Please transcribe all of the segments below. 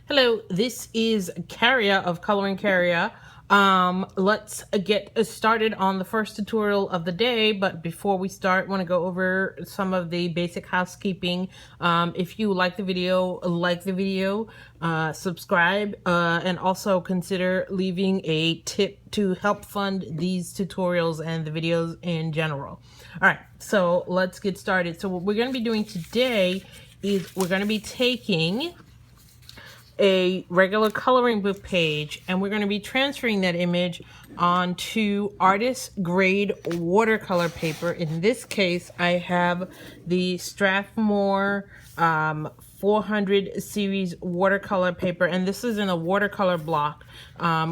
Hello, this is Carrier of Coloring Carrier. Let's get started on the first tutorial of the day, but before we start, I want to go over some of the basic housekeeping. If you like the video, subscribe, and also consider leaving a tip to help fund these tutorials and the videos in general. All right, so let's get started. So what we're going to be doing today is we're going to be taking a regular coloring book page and we're going to be transferring that image onto artist grade watercolor paper. In this case, I have the Strathmore 400 series watercolor paper, and this is in a watercolor block,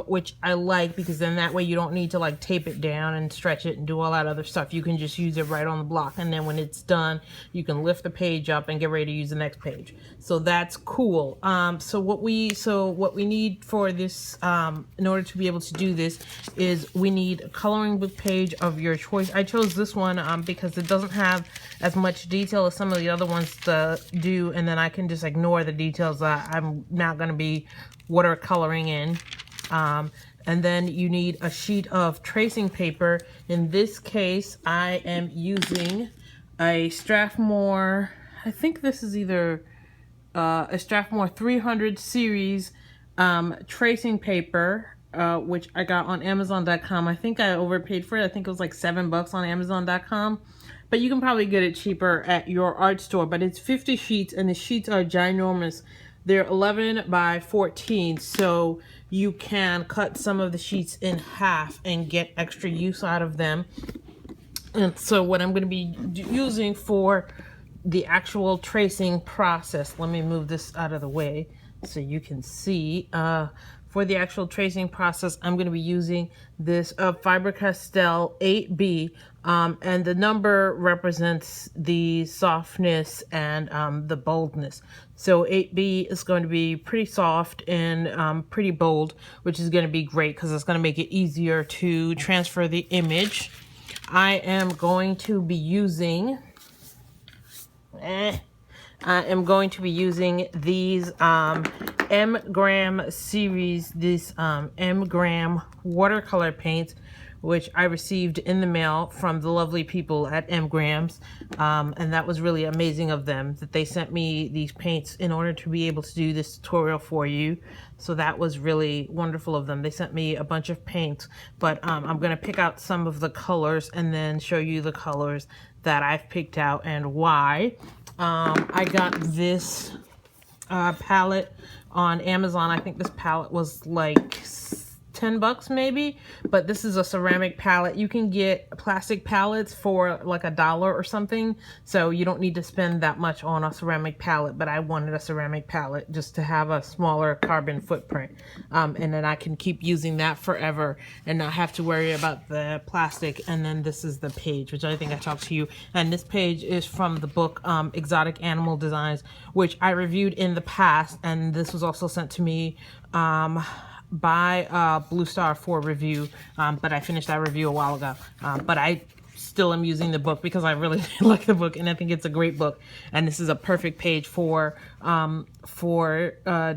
which I like because then that way you don't need to like tape it down and stretch it and do all that other stuff. You can just use it right on the block, and then when it's done you can lift the page up and get ready to use the next page. So that's cool. So what we need for this, in order to be able to do this, is we need a coloring book page of your choice. I chose this one because it doesn't have as much detail as some of the other ones do, and then I can just ignore the details that I'm not going to be watercoloring in. And then you need a sheet of tracing paper. In this case, I am using a Strathmore, I think this is either a Strathmore 300 series tracing paper, which I got on Amazon.com. I think I overpaid for it. I think it was like $7 on Amazon.com. But you can probably get it cheaper at your art store. But it's 50 sheets, and the sheets are ginormous. They're 11 by 14, so you can cut some of the sheets in half and get extra use out of them. And so what I'm going to be using for the actual tracing process, let me move this out of the way so you can see. For the actual tracing process, I'm going to be using this Faber Castell 8B, and the number represents the softness and the boldness. So 8B is going to be pretty soft and pretty bold, which is going to be great because it's going to make it easier to transfer the image. I am going to be using these M Graham series, this M Graham Watercolor Paints, which I received in the mail from the lovely people at M Graham's, and that was really amazing of them that they sent me these paints in order to be able to do this tutorial for you. So that was really wonderful of them. They sent me a bunch of paints, but I'm going to pick out some of the colors and then show you the colors that I've picked out and why. I got this palette on Amazon. I think this palette was like $10 maybe, but this is a ceramic palette. You can get plastic palettes for like $1 or something, so you don't need to spend that much on a ceramic palette, but I wanted a ceramic palette just to have a smaller carbon footprint, and then I can keep using that forever and not have to worry about the plastic. And then this is the page, which I think I talked to you, and this page is from the book Exotic Animal Designs, which I reviewed in the past, and this was also sent to me by Blue Star for review, but I finished that review a while ago, but I still am using the book because I really like the book and I think it's a great book, and this is a perfect page for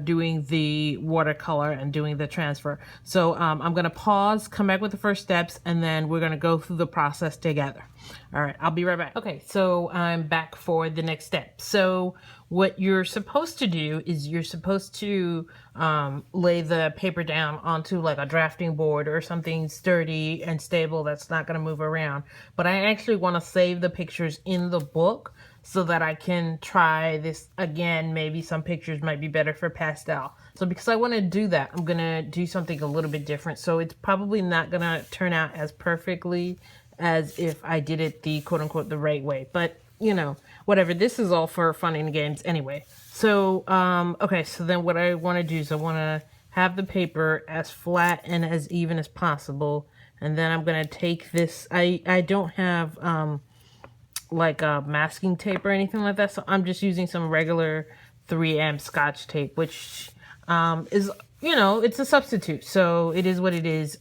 doing the watercolor and doing the transfer. So I'm gonna pause, come back with the first steps, and then we're gonna go through the process together. All right, I'll be right back. Okay, so I'm back for the next step. So what you're supposed to do is you're supposed to lay the paper down onto like a drafting board or something sturdy and stable that's not going to move around. But I actually want to save the pictures in the book so that I can try this again. Maybe some pictures might be better for pastel. So because I want to do that, I'm going to do something a little bit different. So it's probably not going to turn out as perfectly as if I did it the quote-unquote the right way. But you know, whatever, this is all for fun and games anyway. So okay, so then what I want to do is I want to have the paper as flat and as even as possible, and then I'm going to take this, I don't have like a masking tape or anything like that, so I'm just using some regular 3M Scotch tape, which is, you know, it's a substitute, so it is what it is.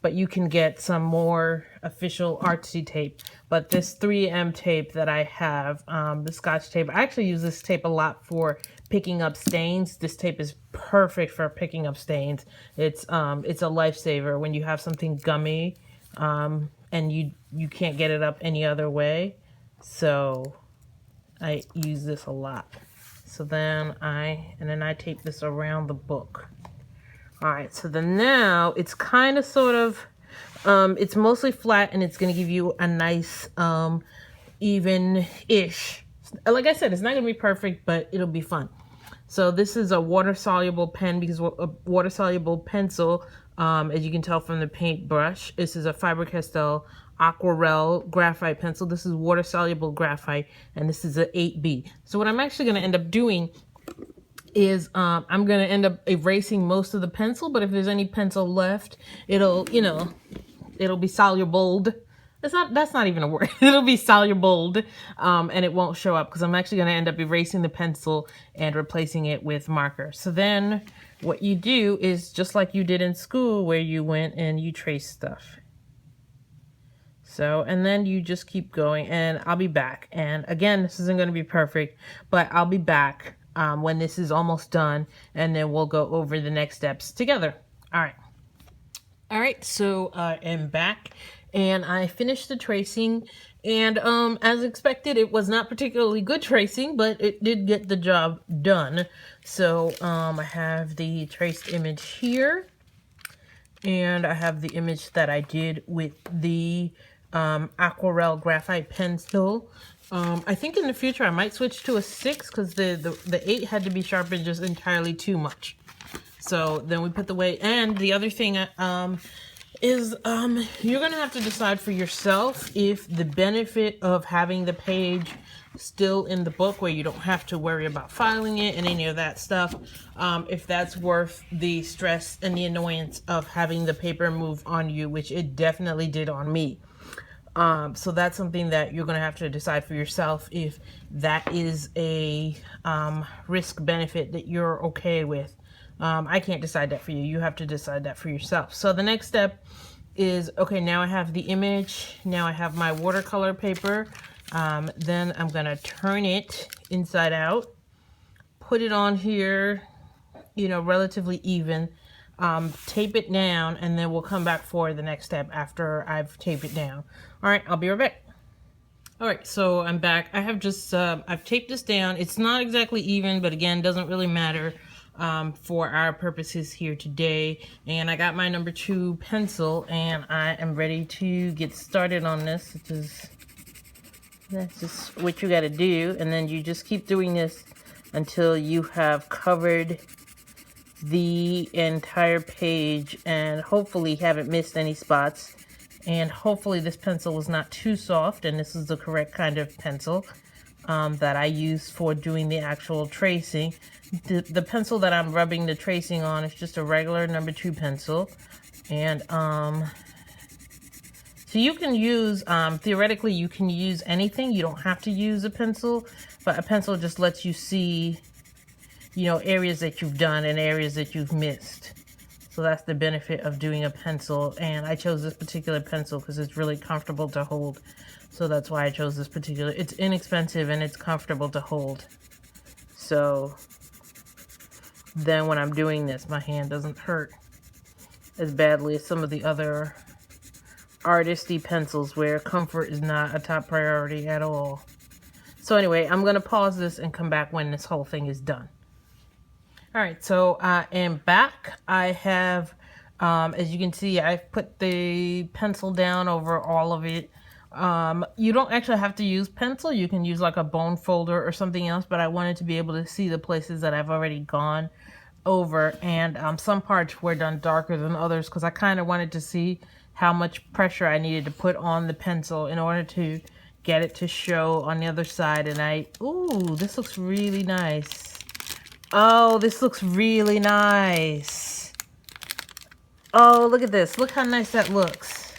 But you can get some more official artsy tape. But this 3M tape that I have, the Scotch tape, I actually use this tape a lot for picking up stains. This tape is perfect for picking up stains. It's a lifesaver when you have something gummy and you can't get it up any other way. So I use this a lot. So then I tape this around the book. All right, so then now it's kind of sort of, it's mostly flat and it's going to give you a nice even-ish. Like I said, it's not going to be perfect, but it'll be fun. So this is a water-soluble pen, because a water-soluble pencil, as you can tell from the paintbrush, this is a Faber Castell Aquarelle graphite pencil. This is water-soluble graphite, and this is an 8B. So what I'm actually going to end up doing is I'm going to end up erasing most of the pencil, but if there's any pencil left, it'll, you know, it'll be soluble. That's not even a word. It'll be soluble, and it won't show up because I'm actually going to end up erasing the pencil and replacing it with marker. So then what you do is just like you did in school, where you went and you trace stuff. So, and then you just keep going, and I'll be back. And again, this isn't going to be perfect, but I'll be back when this is almost done, and then we'll go over the next steps together. All right. All right, so I am back, and I finished the tracing, and as expected, it was not particularly good tracing, but it did get the job done. So I have the traced image here, and I have the image that I did with the Aquarelle graphite pencil. I think in the future I might switch to a 6 because the 8 had to be sharpened just entirely too much. So then we put the weight, and the other thing is you're gonna have to decide for yourself if the benefit of having the page still in the book, where you don't have to worry about filing it and any of that stuff, if that's worth the stress and the annoyance of having the paper move on you, which it definitely did on me. So that's something that you're going to have to decide for yourself, if that is a risk benefit that you're okay with. I can't decide that for you. You have to decide that for yourself. So the next step is, okay, now I have the image. Now I have my watercolor paper. Then I'm going to turn it inside out, put it on here, you know, relatively even, tape it down, and then we'll come back for the next step after I've taped it down. All right, I'll be right back. All right, so I'm back. I have just, I've taped this down. It's not exactly even, but again, doesn't really matter for our purposes here today. And I got my number 2 pencil, and I am ready to get started on this, which is, that's just what you got to do. And then you just keep doing this until you have covered the entire page and hopefully haven't missed any spots. And hopefully this pencil was not too soft, and this is the correct kind of pencil that I use for doing the actual tracing. The pencil that I'm rubbing the tracing on is just a regular number 2 pencil. And so you can use, theoretically you can use anything. You don't have to use a pencil, but a pencil just lets you see, you know, areas that you've done and areas that you've missed. So that's the benefit of doing a pencil. And I chose this particular pencil because it's really comfortable to hold. So that's why I chose this particular. It's inexpensive and it's comfortable to hold. So then when I'm doing this, my hand doesn't hurt as badly as some of the other artisty pencils where comfort is not a top priority at all. So anyway, I'm going to pause this and come back when this whole thing is done. All right, so I am back. I have, as you can see, I've put the pencil down over all of it. You don't actually have to use pencil. You can use like a bone folder or something else, but I wanted to be able to see the places that I've already gone over. And some parts were done darker than others because I kind of wanted to see how much pressure I needed to put on the pencil in order to get it to show on the other side. And ooh, this looks really nice. Oh, this looks really nice. Oh, look at this. Look how nice that looks.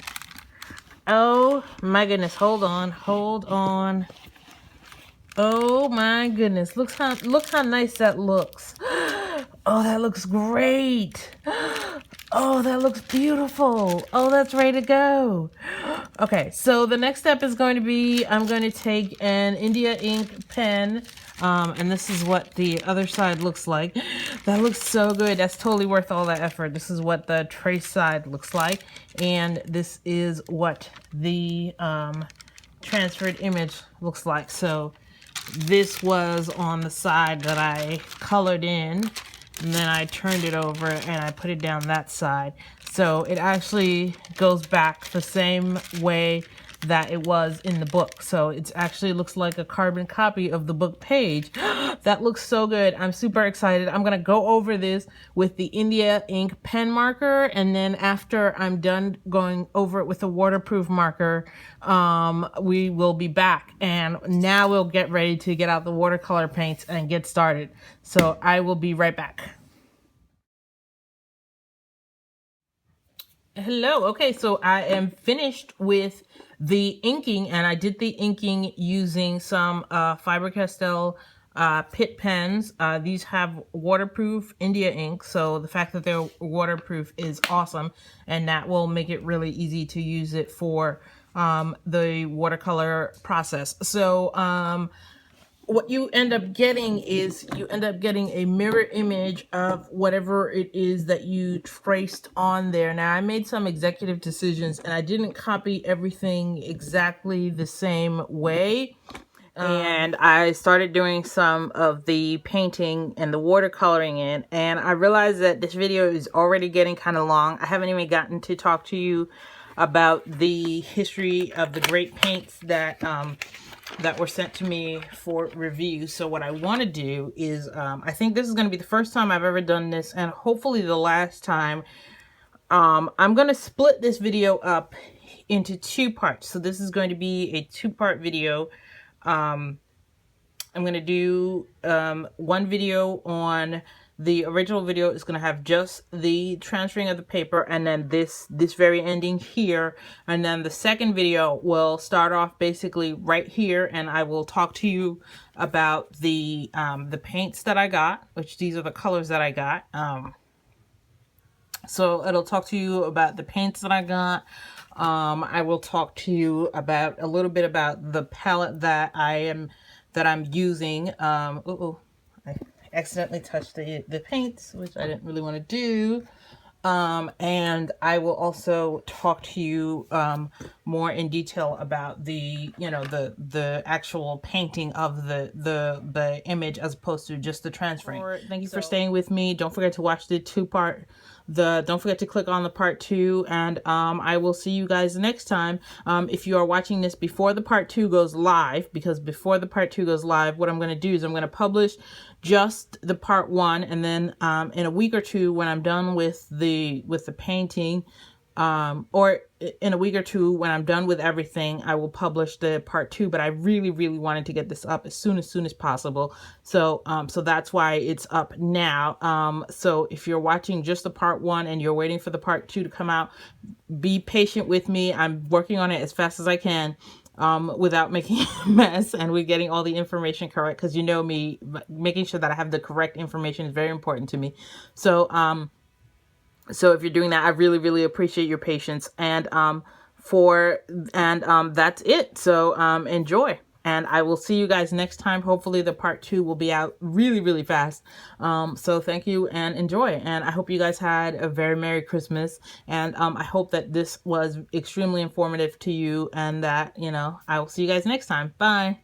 Oh my goodness. Hold on. Hold on. Oh my goodness. Look how nice that looks. Oh, that looks great. Oh, that looks beautiful. Oh, that's ready to go. Okay, so the next step is going to be, I'm going to take an India ink pen. And this is what the other side looks like. That looks so good. That's totally worth all that effort. This is what the trace side looks like. And this is what the transferred image looks like. So this was on the side that I colored in, and then I turned it over and I put it down that side. So it actually goes back the same way that it was in the book. So it actually looks like a carbon copy of the book page. That looks so good. I'm super excited. I'm gonna go over this with the India ink pen marker, and then after I'm done going over it with a waterproof marker, we will be back, and now we'll get ready to get out the watercolor paints and get started. So I will be right back. Hello. Okay, so I am finished with the inking, and I did the inking using some Faber Castell Pitt pens. These have waterproof India ink, so the fact that they're waterproof is awesome, and that will make it really easy to use it for the watercolor process. So what you end up getting is you end up getting a mirror image of whatever it is that you traced on there. Now, I made some executive decisions and I didn't copy everything exactly the same way. And I started doing some of the painting and the watercoloring in, and I realized that this video is already getting kind of long. I haven't even gotten to talk to you about the history of the great paints that that were sent to me for review. So what I want to do is, I think this is going to be the first time I've ever done this, and hopefully the last time. I'm going to split this video up into two parts. So this is going to be a two-part video. I'm going to do one video on the original video is going to have just the transferring of the paper, and then this very ending here, and then the second video will start off basically right here, and I will talk to you about the paints that I got, which these are the colors that I got. So it'll talk to you about the paints that I got. I will talk to you about a little bit about the palette that I'm using. I accidentally touched the paints, which I didn't really want to do. And I will also talk to you more in detail about the actual painting of the image as opposed to just the transferring. Thank you for staying with me. Don't forget to watch the don't forget to click on the part 2, and I will see you guys next time. If you are watching this before the part 2 goes live, because before the part 2 goes live, what I'm going to do is I'm going to publish just the part 1, and then in a week or two when I'm done with the painting, or in a week or two when I'm done with everything, I will publish the part 2. But I really wanted to get this up as soon as possible, so so that's why it's up now. So if you're watching just the part 1 and you're waiting for the part 2 to come out, be patient with me. I'm working on it as fast as I can, without making a mess, and we're getting all the information correct, because you know me, making sure that I have the correct information is very important to me. So so if you're doing that, I really appreciate your patience, and that's it. So enjoy, and I will see you guys next time. Hopefully the part 2 will be out really fast. So thank you and enjoy, and I hope you guys had a very Merry Christmas, and I hope that this was extremely informative to you, and that I will see you guys next time. Bye.